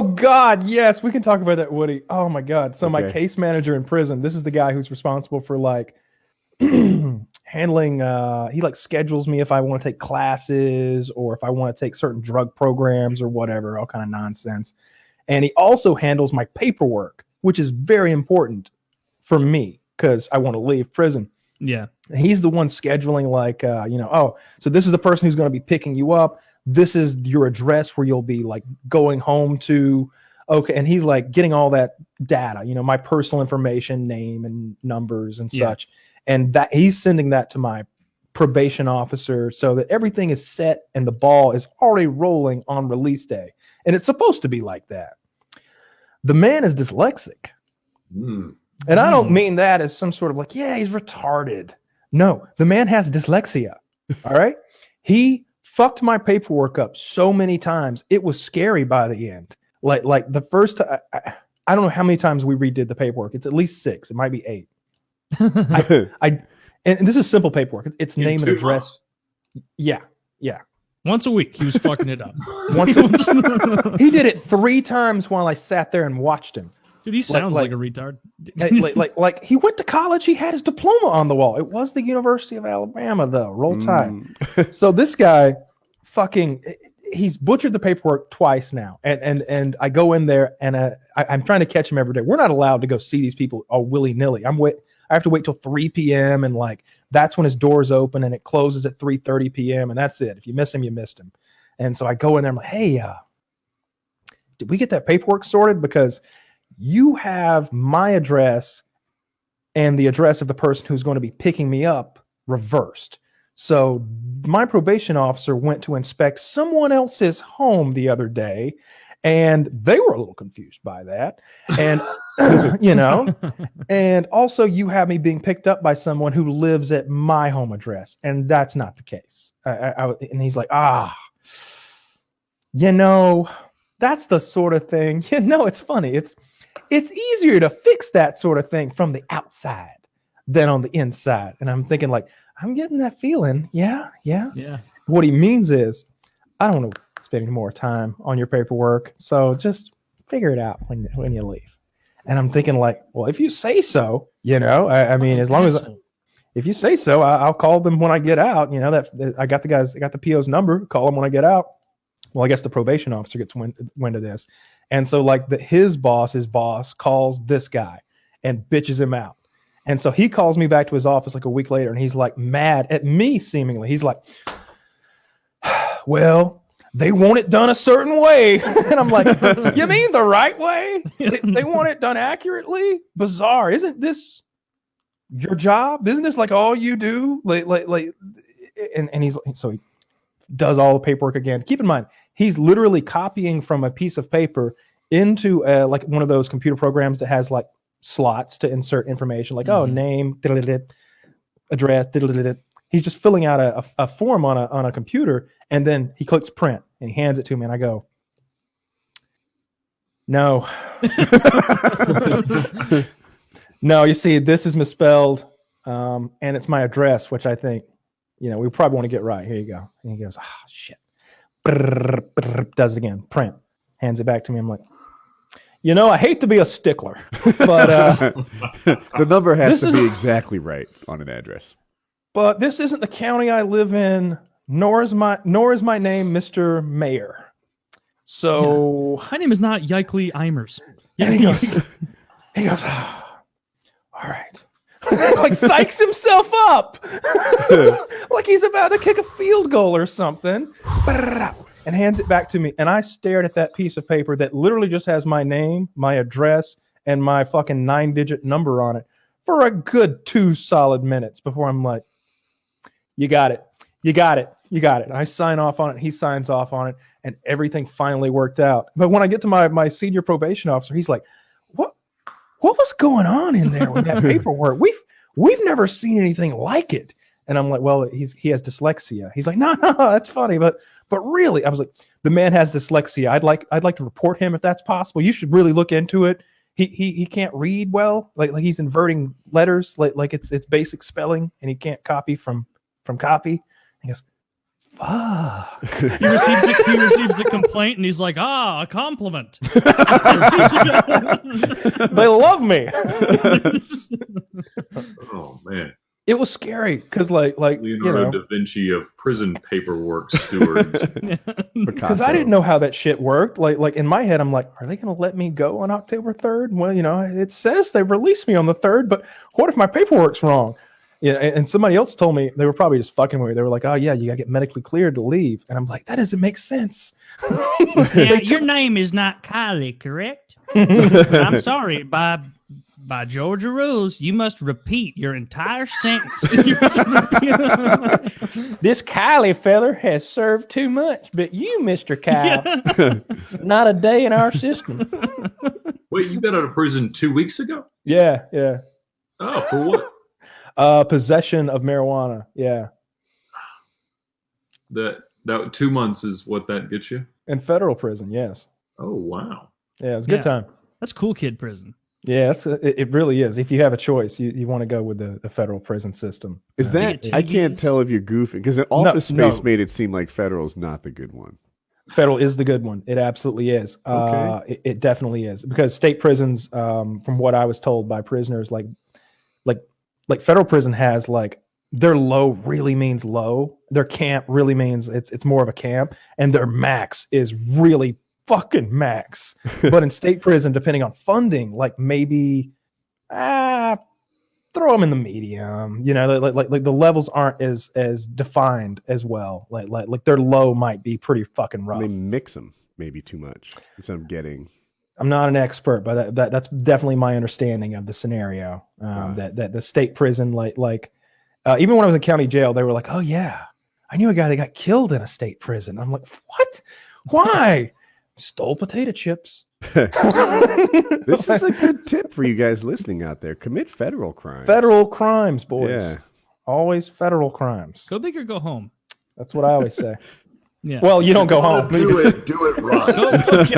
Oh God, yes, we can talk about that, Woody. Oh my God. So my Okay. case manager in prison, this is the guy who's responsible for like handling he like schedules me if I want to take classes or if I want to take certain drug programs or whatever, all kind of nonsense. And he also handles my paperwork, which is very important for me because I want to leave prison. Yeah. He's the one scheduling like, oh, so this is the person who's going to be picking you up. This is your address where you'll be like going home to. Okay. And he's like getting all that data, my personal information, name and numbers and such. And that he's sending that to my probation officer so that everything is set and the ball is already rolling on release day. And it's supposed to be like that. The man is dyslexic. And I don't mean that as some sort of like, yeah, he's retarded. No, the man has dyslexia. All right. He fucked my paperwork up so many times. It was scary by the end. Like the first time, I don't know how many times we redid the paperwork. It's at least 6. It might be 8. And this is simple paperwork. It's name and address. Yeah. Once a week, he was fucking it up. He did it 3 times while I sat there and watched him. Dude, he sounds like a retard. like he went to college. He had his diploma on the wall. It was the University of Alabama, though. Roll Tide. So this guy, he's butchered the paperwork twice now. And I go in there and I'm trying to catch him every day. We're not allowed to go see these people all willy nilly. I have to wait till 3 p.m. and like that's when his doors open and it closes at 3:30 p.m. and that's it. If you miss him, you missed him. And so I go in there. I'm like, hey, did we get that paperwork sorted? Because you have my address and the address of the person who's going to be picking me up reversed. So my probation officer went to inspect someone else's home the other day, and they were a little confused by that. And, and also you have me being picked up by someone who lives at my home address, and that's not the case. And he's like, that's the sort of thing, it's funny. It's easier to fix that sort of thing from the outside than on the inside. And I'm thinking like, I'm getting that feeling. Yeah. What he means is, I don't want to spend any more time on your paperwork. So just figure it out when you leave. And I'm thinking like, well, if you say so, I mean, as long as if you say so, I'll call them when I get out. That I got the PO's number, call them when I get out. Well, I guess the probation officer gets wind of this. And so like his boss calls this guy and bitches him out. And so he calls me back to his office like a week later and he's like mad at me seemingly. He's like, well, they want it done a certain way. And I'm like, you mean the right way? They want it done accurately? Bizarre. Isn't this your job? Isn't this like all you do? And he's so he does all the paperwork again. Keep in mind, he's literally copying from a piece of paper into like one of those computer programs that has like slots to insert information, like name, address. He's just filling out a form on a computer, and then he clicks print and he hands it to me, and I go, no, no. You see, this is misspelled, and it's my address, which I think, we probably want to get right. Here you go. And he goes, shit. Does it again. Print. Hands it back to me. I'm like, I hate to be a stickler, but the number has to be exactly right on an address. But this isn't the county I live in, nor is my name Mr. Mayor. So my name is not Yikely Eimers. And he goes, all right. Like psychs himself up like he's about to kick a field goal or something, and hands it back to me. And I stared at that piece of paper that literally just has my name, my address, and my fucking 9-digit number on it for a good 2 solid minutes before I'm like, you got it. And I sign off on it. He signs off on it, and everything finally worked out. But when I get to my senior probation officer, he's like, what was going on in there with that paperwork? We've never seen anything like it. And I'm like, well, he has dyslexia. He's like, no, that's funny, but really, I was like, the man has dyslexia. I'd like to report him if that's possible. You should really look into it. He can't read well, like he's inverting letters, like it's basic spelling, and he can't copy from copy. He goes, Fuck. He receives a complaint, and he's like, a compliment. They love me. Oh man, It was scary because, like Leonardo da Vinci of prison paperwork stewards. Because I didn't know how that shit worked. Like in my head, I'm like, are they going to let me go on October 3rd? Well, it says they released me on the 3rd, but what if my paperwork's wrong? Yeah, and somebody else told me, they were probably just fucking with me. They were like, oh yeah, you got to get medically cleared to leave. And I'm like, that doesn't make sense. Yeah, your name is not Kylie, correct? I'm sorry, by Georgia rules, you must repeat your entire sentence. This Kylie feller has served too much, but you, Mr. Kyle, not a day in our system. Wait, you got out of prison 2 weeks ago? Yeah. Oh, for what? Possession of marijuana. Yeah. That 2 months is what that gets you? In federal prison, yes. Oh, wow. Yeah, it's a good time. That's cool kid prison. Yeah, it really is. If you have a choice, you want to go with the federal prison system. Is that? I can't tell if you're goofing because Office Space made it seem like federal's not the good one. Federal is the good one. It absolutely is. Okay. It definitely is because state prisons, from what I was told by prisoners, like federal prison has their low really means low. Their camp really means it's more of a camp, and their max is really fucking max. But in state prison, depending on funding, maybe throw them in the medium. Like the levels aren't as defined as well. Like their low might be pretty fucking rough. They mix them maybe too much instead of getting. I'm not an expert, but that's definitely my understanding of the scenario. That the state prison, even when I was in county jail, they were like, "Oh yeah, I knew a guy that got killed in a state prison." I'm like, "What? Why?" Stole potato chips. This is a good tip for you guys listening out there. Commit federal crimes. Federal crimes, boys. Yeah. Always federal crimes. Go big or go home. That's what I always say. Yeah. Well, you don't go home. Do it right.